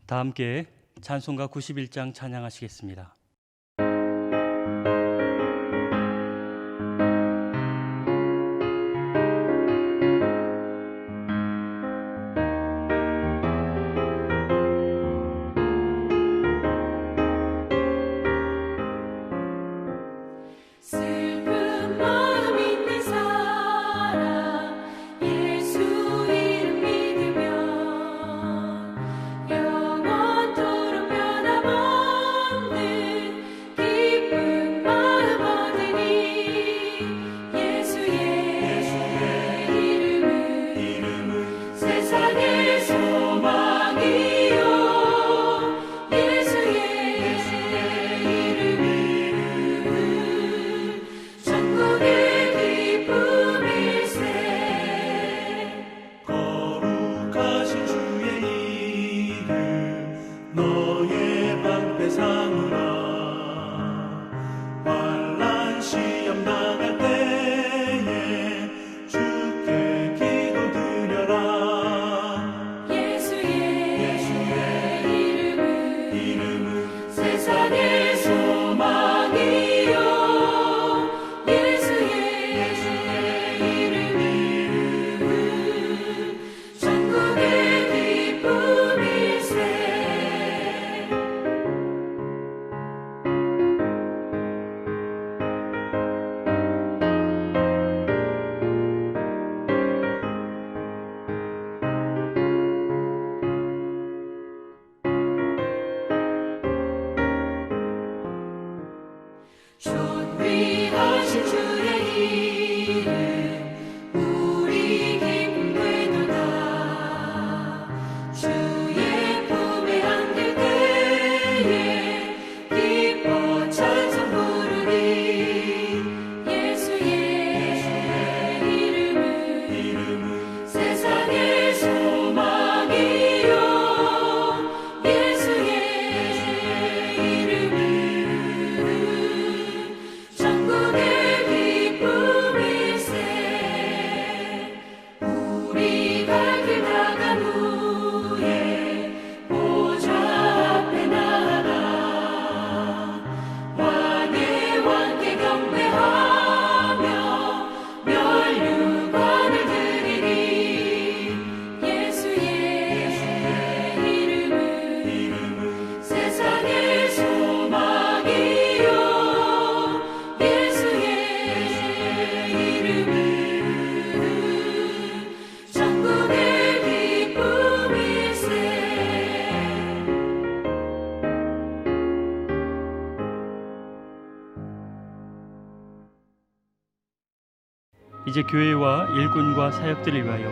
다 함께 찬송가 91장 찬양하시겠습니다. 존귀하신 주의 이름 우리 기쁨 되도다. 주의 품에 안길 때에 기뻐 찬송 부르리. 예수의 이름은 세상의 소망이요. 예수의 이름은 천국의 기쁨일세. 우리 갈 길 나간 후에 보좌 앞에 나아가 왕의 왕께 경배하며 면류관을 드리리. 예수의 이름은 세상의 소망이요. 예수의 이름은 천국의 기쁨일세. 이제 교회와 일꾼과 사역들을 위하여,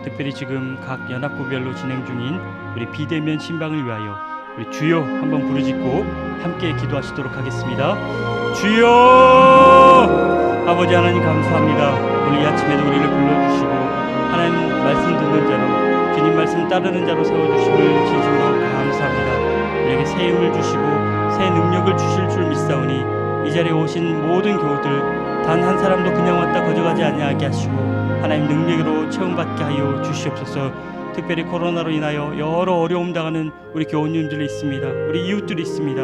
특별히 지금 각 연합구별로 진행 중인 우리 비대면 신방을 위하여 우리 주여 한번 부르짖고 함께 기도하시도록 하겠습니다. 주여! 아버지 하나님 감사합니다. 오늘 이 아침에도 우리를 불러주시고 하나님 말씀 듣는 자로, 주님 말씀 따르는 자로 세워주심을 진심으로 감사합니다. 우리에게 새 힘을 주시고 새 능력을 주실 줄 믿사오니 이 자리에 오신 모든 교우들 단 한 사람도 그냥 왔다 거저가지 아니하게 하시고 하나님 능력으로 체험받게 하여 주시옵소서. 특별히 코로나로 인하여 여러 어려움 당하는 우리 교우님들이 있습니다. 우리 이웃들이 있습니다.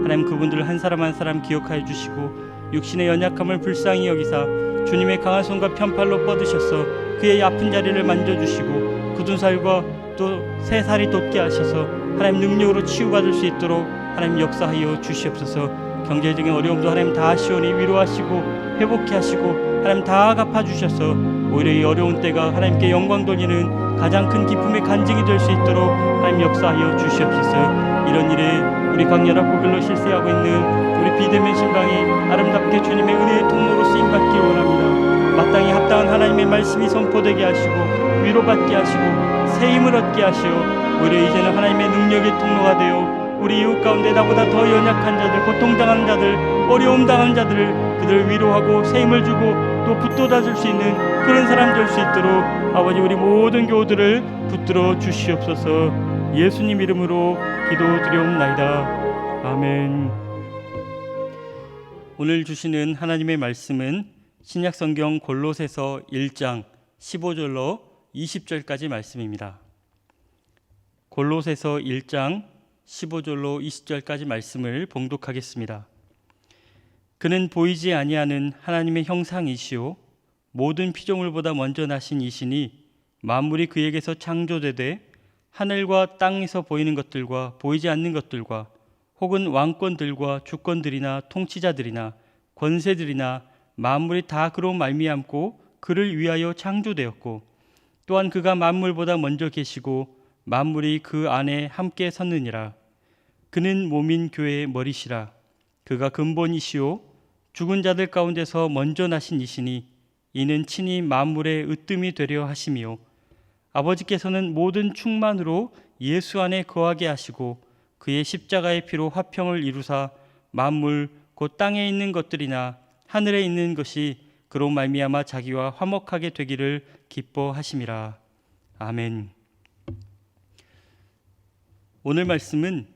하나님 그분들 한 사람 한 사람 기억하여 주시고 육신의 연약함을 불쌍히 여기사 주님의 강한 손과 편팔로 뻗으셔서 그의 아픈 자리를 만져주시고 굳은 살과 또 새 살이 돋게 하셔서 하나님 능력으로 치유받을 수 있도록 하나님 역사하여 주시옵소서. 경제적인 어려움도 하나님 다 시원히 위로하시고 회복케 하시고 하나님 다 갚아주셔서 오히려 이 어려운 때가 하나님께 영광 돌리는 가장 큰 기쁨의 간증이 될 수 있도록 하나님 역사하여 주시옵소서. 이런 일에 우리 각 연합구별로 실세하고 있는 우리 비대면 신방이 아름답게 주님의 은혜의 통로로 쓰임받기 원합니다. 마땅히 합당한 하나님의 말씀이 선포되게 하시고 위로받게 하시고 새 힘을 얻게 하시어 오히려 이제는 하나님의 능력의 통로가 되어 우리 이웃 가운데 나보다 더 연약한 자들, 고통당하는 자들, 어려움 당하는 자들을 그들을 위로하고 새 힘을 주고 또 붙돋아줄 수 있는 그런 사람 될 수 있도록 아버지 우리 모든 교우들을 붙들어 주시옵소서. 예수님 이름으로 기도드리옵나이다. 아멘. 오늘 주시는 하나님의 말씀은 신약성경 골로새서 1장 15절로 20절까지 말씀입니다. 골로새서 1장 15절로 20절까지 말씀을 봉독하겠습니다. 그는 보이지 아니하는 하나님의 형상이시요 모든 피조물보다 먼저 나신 이시니 만물이 그에게서 창조되되 하늘과 땅에서 보이는 것들과 보이지 않는 것들과 혹은 왕권들과 주권들이나 통치자들이나 권세들이나 만물이 다 그로 말미암고 그를 위하여 창조되었고 또한 그가 만물보다 먼저 계시고 만물이 그 안에 함께 섰느니라. 그는 몸인 교회의 머리시라. 그가 근본이시요 죽은 자들 가운데서 먼저 나신 이시니 이는 친히 만물의 으뜸이 되려 하심이요 아버지께서는 모든 충만으로 예수 안에 거하게 하시고 그의 십자가의 피로 화평을 이루사 만물 곧 땅에 있는 것들이나 하늘에 있는 것이 그로 말미암아 자기와 화목하게 되기를 기뻐하심이라. 아멘. 오늘 말씀은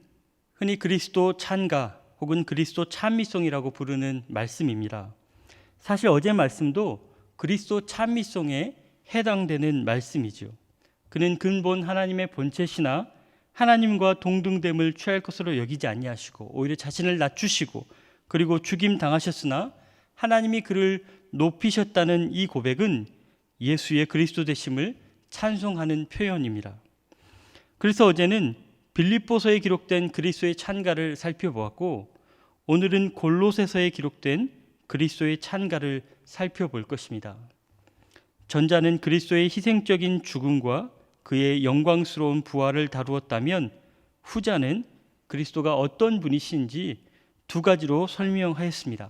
흔히 그리스도 찬가 혹은 그리스도 찬미송이라고 부르는 말씀입니다. 사실 어제 말씀도 그리스도 찬미송에 해당되는 말씀이죠. 그는 근본 하나님의 본체시나 하나님과 동등됨을 취할 것으로 여기지 아니하시고 오히려 자신을 낮추시고 그리고 죽임 당하셨으나 하나님이 그를 높이셨다는 이 고백은 예수의 그리스도 되심을 찬송하는 표현입니다. 그래서 어제는 빌립보서에 기록된 그리스도의 찬가를 살펴보았고 오늘은 골로새서에 기록된 그리스도의 찬가를 살펴볼 것입니다. 전자는 그리스도의 희생적인 죽음과 그의 영광스러운 부활을 다루었다면 후자는 그리스도가 어떤 분이신지 두 가지로 설명하였습니다.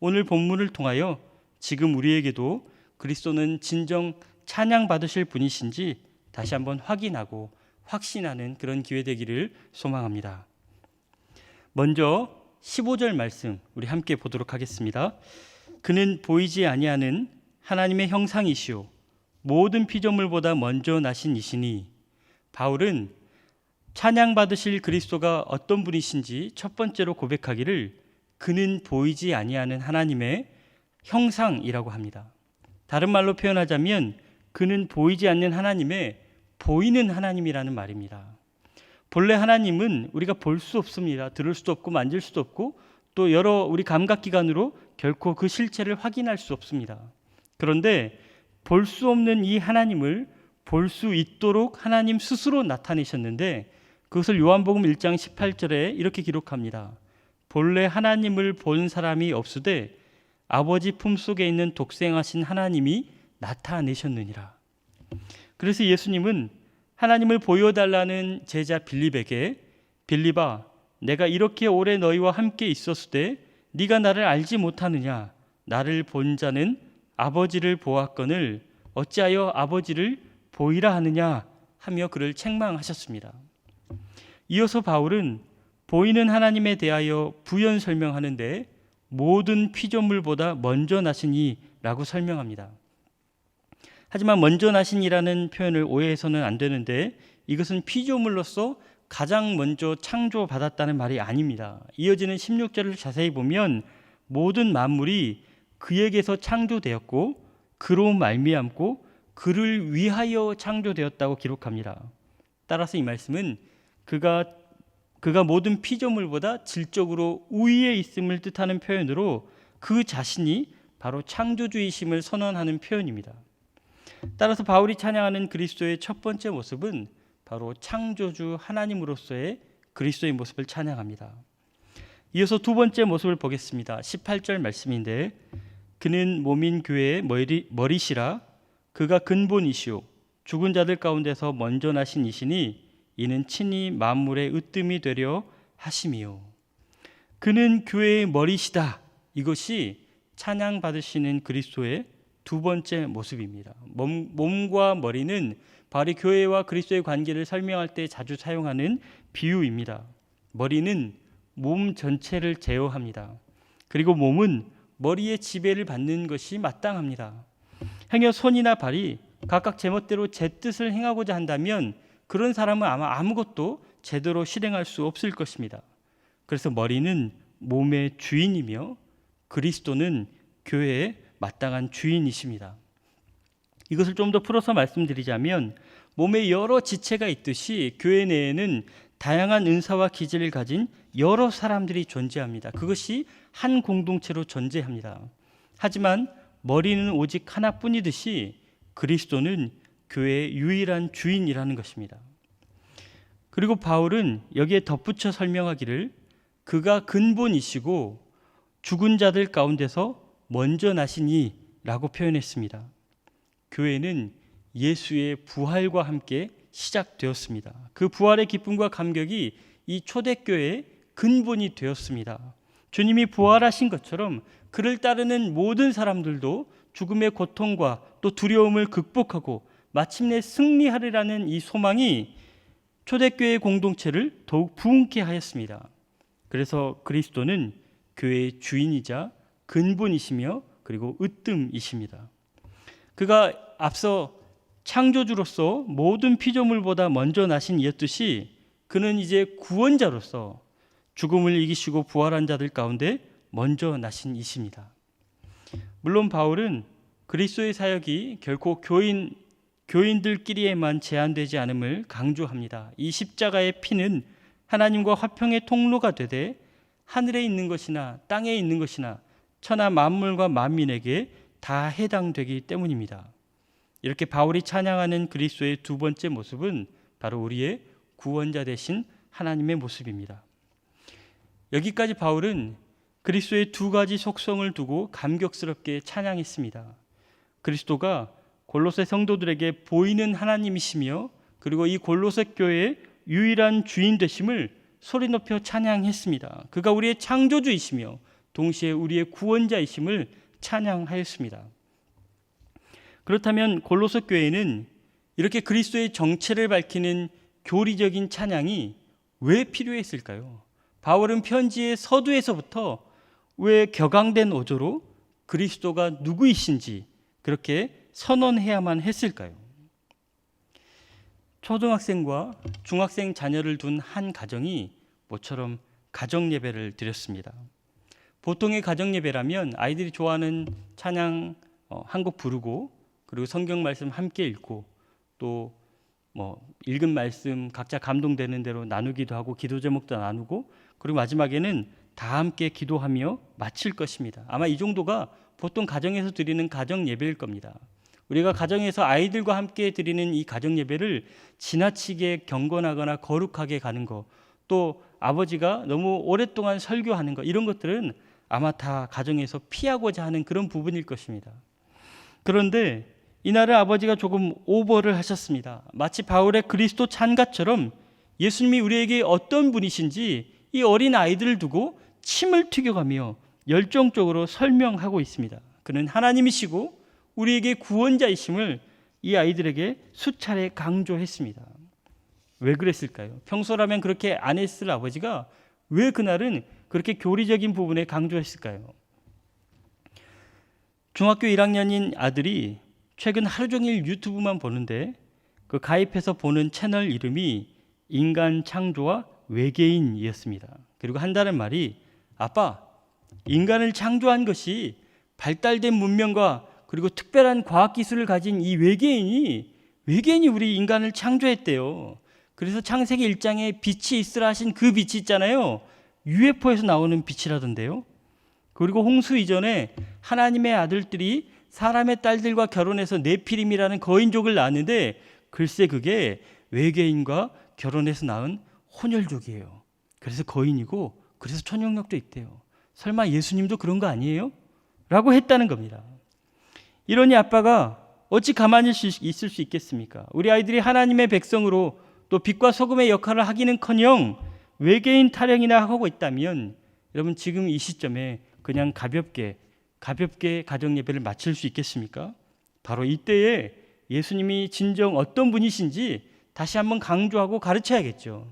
오늘 본문을 통하여 지금 우리에게도 그리스도는 진정 찬양받으실 분이신지 다시 한번 확인하고 확신하는 그런 기회 되기를 소망합니다. 먼저 15절 말씀 우리 함께 보도록 하겠습니다. 그는 보이지 아니하는 하나님의 형상이시오 모든 피조물보다 먼저 나신 이시니 바울은 찬양받으실 그리스도가 어떤 분이신지 첫 번째로 고백하기를 그는 보이지 아니하는 하나님의 형상이라고 합니다. 다른 말로 표현하자면 그는 보이지 않는 하나님의 보이는 하나님이라는 말입니다. 본래 하나님은 우리가 볼 수 없습니다. 들을 수도 없고 만질 수도 없고 또 여러 우리 감각기관으로 결코 그 실체를 확인할 수 없습니다. 그런데 볼 수 없는 이 하나님을 볼 수 있도록 하나님 스스로 나타내셨는데 그것을 요한복음 1장 18절에 이렇게 기록합니다. 본래 하나님을 본 사람이 없으되 아버지 품속에 있는 독생하신 하나님이 나타내셨느니라. 그래서 예수님은 하나님을 보여달라는 제자 빌립에게 빌립아 내가 이렇게 오래 너희와 함께 있었으되 네가 나를 알지 못하느냐 나를 본 자는 아버지를 보았거늘 어찌하여 아버지를 보이라 하느냐 하며 그를 책망하셨습니다. 이어서 바울은 보이는 하나님에 대하여 부연 설명하는데 모든 피조물보다 먼저 나시니 라고 설명합니다. 하지만 먼저 나신이라는 표현을 오해해서는 안 되는데 이것은 피조물로서 가장 먼저 창조받았다는 말이 아닙니다. 이어지는 16절을 자세히 보면 모든 만물이 그에게서 창조되었고 그로 말미암고 그를 위하여 창조되었다고 기록합니다. 따라서 이 말씀은 그가 모든 피조물보다 질적으로 우위에 있음을 뜻하는 표현으로 그 자신이 바로 창조주이심을 선언하는 표현입니다. 따라서 바울이 찬양하는 그리스도의 첫 번째 모습은 바로 창조주 하나님으로서의 그리스도의 모습을 찬양합니다. 이어서 두 번째 모습을 보겠습니다. 18절 말씀인데 그는 몸인 교회의 머리시라 그가 근본이시오 죽은 자들 가운데서 먼저 나신 이시니 이는 친히 만물의 으뜸이 되려 하심이요. 그는 교회의 머리시다. 이것이 찬양받으시는 그리스도의 두 번째 모습입니다. 몸과 머리는 바로 교회와 그리스도의 관계를 설명할 때 자주 사용하는 비유입니다. 머리는 몸 전체를 제어합니다. 그리고 몸은 머리의 지배를 받는 것이 마땅합니다. 행여 손이나 발이 각각 제멋대로 제 뜻을 행하고자 한다면 그런 사람은 아마 아무것도 제대로 실행할 수 없을 것입니다. 그래서 머리는 몸의 주인이며 그리스도는 교회의 마땅한 주인이십니다. 이것을 좀 더 풀어서 말씀드리자면 몸에 여러 지체가 있듯이 교회 내에는 다양한 은사와 기질을 가진 여러 사람들이 존재합니다. 그것이 한 공동체로 존재합니다. 하지만 머리는 오직 하나뿐이듯이 그리스도는 교회의 유일한 주인이라는 것입니다. 그리고 바울은 여기에 덧붙여 설명하기를 그가 근본이시고 죽은 자들 가운데서 먼저 나시니 라고 표현했습니다. 교회는 예수의 부활과 함께 시작되었습니다. 그 부활의 기쁨과 감격이 이 초대교회의 근본이 되었습니다. 주님이 부활하신 것처럼 그를 따르는 모든 사람들도 죽음의 고통과 또 두려움을 극복하고 마침내 승리하리라는 이 소망이 초대교회의 공동체를 더욱 부흥케 하였습니다. 그래서 그리스도는 교회의 주인이자 근본이시며 그리고 으뜸이십니다. 그가 앞서 창조주로서 모든 피조물보다 먼저 나신 이였듯이 그는 이제 구원자로서 죽음을 이기시고 부활한 자들 가운데 먼저 나신 이십니다. 물론 바울은 그리스도의 사역이 결코 교인들끼리에만 제한되지 않음을 강조합니다. 이 십자가의 피는 하나님과 화평의 통로가 되되 하늘에 있는 것이나 땅에 있는 것이나 천하 만물과 만민에게 다 해당되기 때문입니다. 이렇게 바울이 찬양하는 그리스도의 두 번째 모습은 바로 우리의 구원자 되신 하나님의 모습입니다. 여기까지 바울은 그리스도의 두 가지 속성을 두고 감격스럽게 찬양했습니다. 그리스도가 골로새 성도들에게 보이는 하나님이시며 그리고 이 골로새 교회의 유일한 주인 되심을 소리 높여 찬양했습니다. 그가 우리의 창조주이시며 동시에 우리의 구원자이심을 찬양하였습니다. 그렇다면 골로새 교회는 이렇게 그리스도의 정체를 밝히는 교리적인 찬양이 왜 필요했을까요? 바울은 편지의 서두에서부터 왜 격앙된 어조로 그리스도가 누구이신지 그렇게 선언해야만 했을까요? 초등학생과 중학생 자녀를 둔 한 가정이 모처럼 가정 예배를 드렸습니다. 보통의 가정 예배라면 아이들이 좋아하는 찬양 한 곡 부르고 그리고 성경 말씀 함께 읽고 또 읽은 말씀 각자 감동되는 대로 나누기도 하고 기도 제목도 나누고 그리고 마지막에는 다 함께 기도하며 마칠 것입니다. 아마 이 정도가 보통 가정에서 드리는 가정 예배일 겁니다. 우리가 가정에서 아이들과 함께 드리는 이 가정 예배를 지나치게 경건하거나 거룩하게 가는 거, 또 아버지가 너무 오랫동안 설교하는 거, 이런 것들은 아마 다 가정에서 피하고자 하는 그런 부분일 것입니다. 그런데 이날은 아버지가 조금 오버를 하셨습니다. 마치 바울의 그리스도 찬가처럼 예수님이 우리에게 어떤 분이신지 이 어린 아이들을 두고 침을 튀겨가며 열정적으로 설명하고 있습니다. 그는 하나님이시고 우리에게 구원자이심을 이 아이들에게 수차례 강조했습니다. 왜 그랬을까요? 평소라면 그렇게 안 했을 아버지가 왜 그날은 그렇게 교리적인 부분에 강조했을까요? 중학교 1학년인 아들이 최근 하루 종일 유튜브만 보는데 그 가입해서 보는 채널 이름이 인간 창조와 외계인이었습니다. 그리고 한다는 말이 아빠, 인간을 창조한 것이 발달된 문명과 그리고 특별한 과학기술을 가진 이 외계인이 우리 인간을 창조했대요. 그래서 창세기 1장에 빛이 있으라 하신 그 빛이 있잖아요. UFO에서 나오는 빛이라던데요. 그리고 홍수 이전에 하나님의 아들들이 사람의 딸들과 결혼해서 네피림이라는 거인족을 낳았는데 글쎄 그게 외계인과 결혼해서 낳은 혼혈족이에요. 그래서 거인이고 그래서 초능력도 있대요. 설마 예수님도 그런 거 아니에요? 라고 했다는 겁니다. 이러니 아빠가 어찌 가만히 있을 수 있겠습니까? 우리 아이들이 하나님의 백성으로 또 빛과 소금의 역할을 하기는커녕 외계인 타령이나 하고 있다면 여러분 지금 이 시점에 그냥 가볍게 가정 예배를 마칠 수 있겠습니까? 바로 이때에 예수님이 진정 어떤 분이신지 다시 한번 강조하고 가르쳐야겠죠.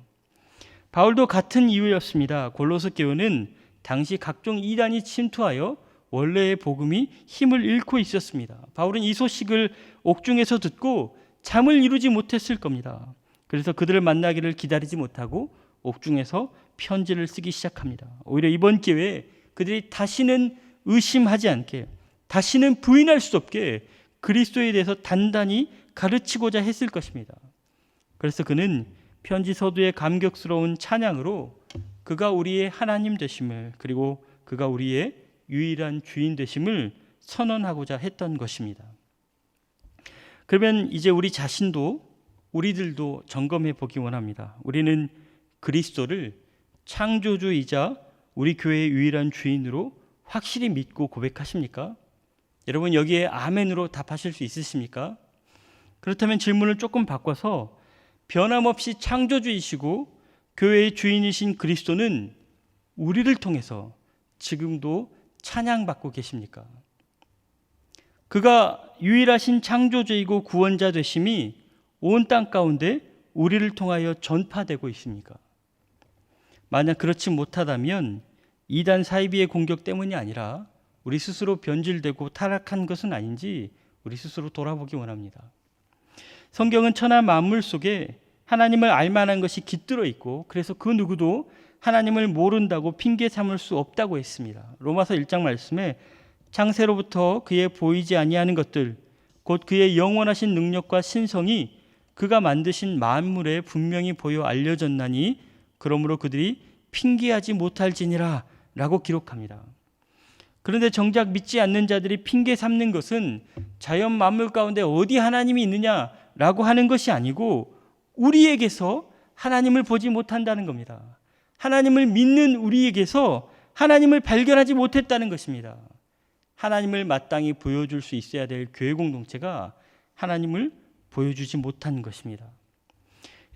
바울도 같은 이유였습니다. 골로새 교회는 당시 각종 이단이 침투하여 원래의 복음이 힘을 잃고 있었습니다. 바울은 이 소식을 옥중에서 듣고 잠을 이루지 못했을 겁니다. 그래서 그들을 만나기를 기다리지 못하고 옥중에서 편지를 쓰기 시작합니다. 오히려 이번 기회에 그들이 다시는 의심하지 않게, 다시는 부인할 수 없게 그리스도에 대해서 단단히 가르치고자 했을 것입니다. 그래서 그는 편지 서두에 감격스러운 찬양으로 그가 우리의 하나님 되심을, 그리고 그가 우리의 유일한 주인 되심을 선언하고자 했던 것입니다. 그러면 이제 우리 자신도, 우리들도 점검해 보기 원합니다. 우리는 그리스도를 창조주이자 우리 교회의 유일한 주인으로 확실히 믿고 고백하십니까? 여러분 여기에 아멘으로 답하실 수 있으십니까? 그렇다면 질문을 조금 바꿔서 변함없이 창조주이시고 교회의 주인이신 그리스도는 우리를 통해서 지금도 찬양받고 계십니까? 그가 유일하신 창조주이고 구원자 되심이 온 땅 가운데 우리를 통하여 전파되고 있습니까? 만약 그렇지 못하다면 이단 사이비의 공격 때문이 아니라 우리 스스로 변질되고 타락한 것은 아닌지 우리 스스로 돌아보기 원합니다. 성경은 천하 만물 속에 하나님을 알만한 것이 깃들어 있고, 그래서 그 누구도 하나님을 모른다고 핑계 삼을 수 없다고 했습니다. 로마서 1장 말씀에 창세로부터 그의 보이지 아니하는 것들, 곧 그의 영원하신 능력과 신성이 그가 만드신 만물에 분명히 보여 알려졌나니 그러므로 그들이 핑계하지 못할지니라 라고 기록합니다. 그런데 정작 믿지 않는 자들이 핑계 삼는 것은 자연 만물 가운데 어디 하나님이 있느냐라고 하는 것이 아니고 우리에게서 하나님을 보지 못한다는 겁니다. 하나님을 믿는 우리에게서 하나님을 발견하지 못했다는 것입니다. 하나님을 마땅히 보여줄 수 있어야 될 교회 공동체가 하나님을 보여주지 못한 것입니다.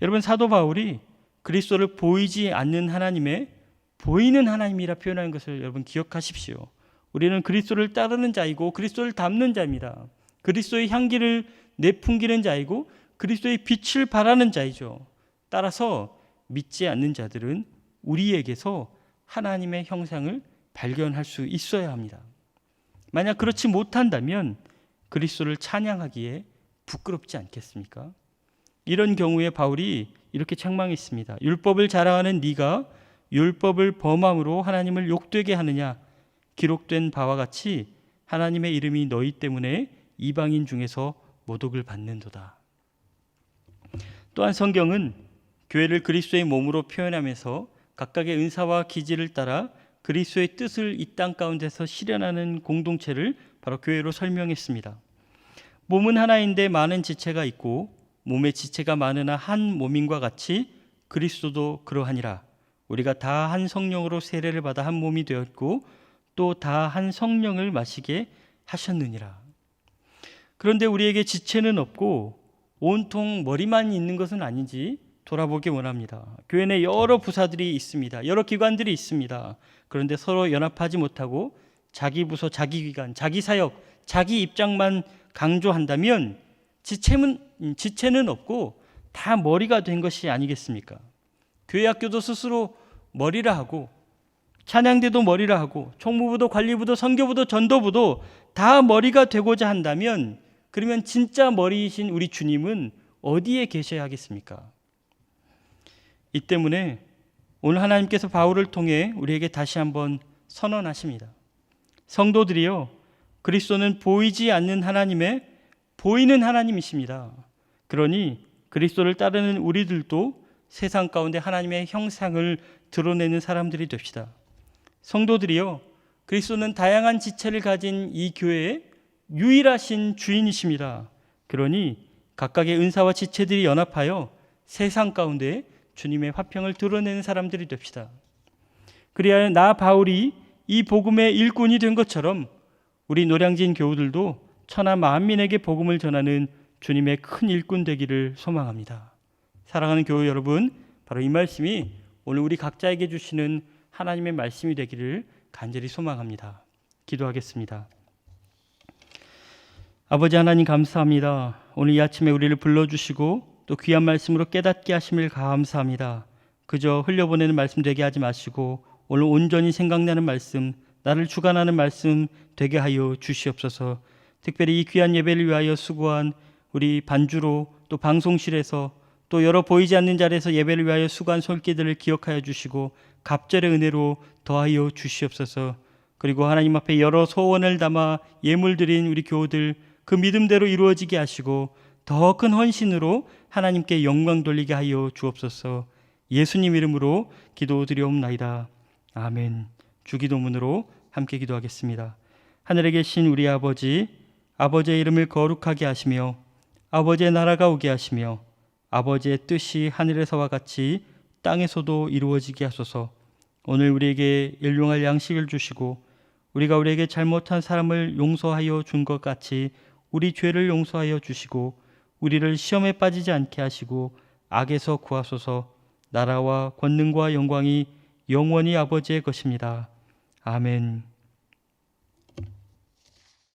여러분 사도 바울이 그리스도를 보이지 않는 하나님의 보이는 하나님이라 표현하는 것을 여러분 기억하십시오. 우리는 그리스도를 따르는 자이고 그리스도를 닮는 자입니다. 그리스도의 향기를 내풍기는 자이고 그리스도의 빛을 발하는 자이죠. 따라서 믿지 않는 자들은 우리에게서 하나님의 형상을 발견할 수 있어야 합니다. 만약 그렇지 못한다면 그리스도를 찬양하기에 부끄럽지 않겠습니까? 이런 경우에 바울이 이렇게 책망했습니다. 율법을 자랑하는 네가 율법을 범함으로 하나님을 욕되게 하느냐? 기록된 바와 같이 하나님의 이름이 너희 때문에 이방인 중에서 모독을 받는도다. 또한 성경은 교회를 그리스도의 몸으로 표현하면서 각각의 은사와 기질을 따라 그리스도의 뜻을 이 땅 가운데서 실현하는 공동체를 바로 교회로 설명했습니다. 몸은 하나인데 많은 지체가 있고 몸의 지체가 많으나 한 몸인과 같이 그리스도도 그러하니라. 우리가 다 한 성령으로 세례를 받아 한 몸이 되었고 또 다 한 성령을 마시게 하셨느니라. 그런데 우리에게 지체는 없고 온통 머리만 있는 것은 아닌지 돌아보기 원합니다. 교회 내 여러 부사들이 있습니다. 여러 기관들이 있습니다. 그런데 서로 연합하지 못하고 자기 부서, 자기 기관, 자기 사역, 자기 입장만 강조한다면 지체는 없고 다 머리가 된 것이 아니겠습니까? 교회 학교도 스스로 머리라 하고 찬양대도 머리라 하고 총무부도 관리부도 선교부도 전도부도 다 머리가 되고자 한다면 그러면 진짜 머리이신 우리 주님은 어디에 계셔야 하겠습니까? 이 때문에 오늘 하나님께서 바울을 통해 우리에게 다시 한번 선언하십니다. 성도들이요, 그리스도는 보이지 않는 하나님의 보이는 하나님이십니다. 그러니 그리스도를 따르는 우리들도 세상 가운데 하나님의 형상을 드러내는 사람들이 됩시다. 성도들이요, 그리스도는 다양한 지체를 가진 이 교회의 유일하신 주인이십니다. 그러니 각각의 은사와 지체들이 연합하여 세상 가운데 주님의 화평을 드러내는 사람들이 됩시다. 그리하여 나 바울이 이 복음의 일꾼이 된 것처럼 우리 노량진 교우들도 천하 만민에게 복음을 전하는 주님의 큰 일꾼 되기를 소망합니다. 사랑하는 교우 여러분, 바로 이 말씀이 오늘 우리 각자에게 주시는 하나님의 말씀이 되기를 간절히 소망합니다. 기도하겠습니다. 아버지 하나님 감사합니다. 오늘 이 아침에 우리를 불러주시고 또 귀한 말씀으로 깨닫게 하심을 감사합니다. 그저 흘려보내는 말씀 되게 하지 마시고 오늘 온전히 생각나는 말씀, 나를 주관하는 말씀 되게 하여 주시옵소서. 특별히 이 귀한 예배를 위하여 수고한 우리 반주로 또 방송실에서 또 여러 보이지 않는 자리에서 예배를 위하여 수고한 손길들을 기억하여 주시고 갑절의 은혜로 더하여 주시옵소서. 그리고 하나님 앞에 여러 소원을 담아 예물 드린 우리 교우들 그 믿음대로 이루어지게 하시고 더 큰 헌신으로 하나님께 영광 돌리게 하여 주옵소서. 예수님 이름으로 기도드리옵나이다. 아멘. 주기도문으로 함께 기도하겠습니다. 하늘에 계신 우리 아버지, 아버지의 이름을 거룩하게 하시며 아버지의 나라가 오게 하시며 아버지의 뜻이 하늘에서와 같이 땅에서도 이루어지게 하소서. 오늘 우리에게 일용할 양식을 주시고 우리가 우리에게 잘못한 사람을 용서하여 준 것 같이 우리 죄를 용서하여 주시고 우리를 시험에 빠지지 않게 하시고 악에서 구하소서. 나라와 권능과 영광이 영원히 아버지의 것입니다. 아멘.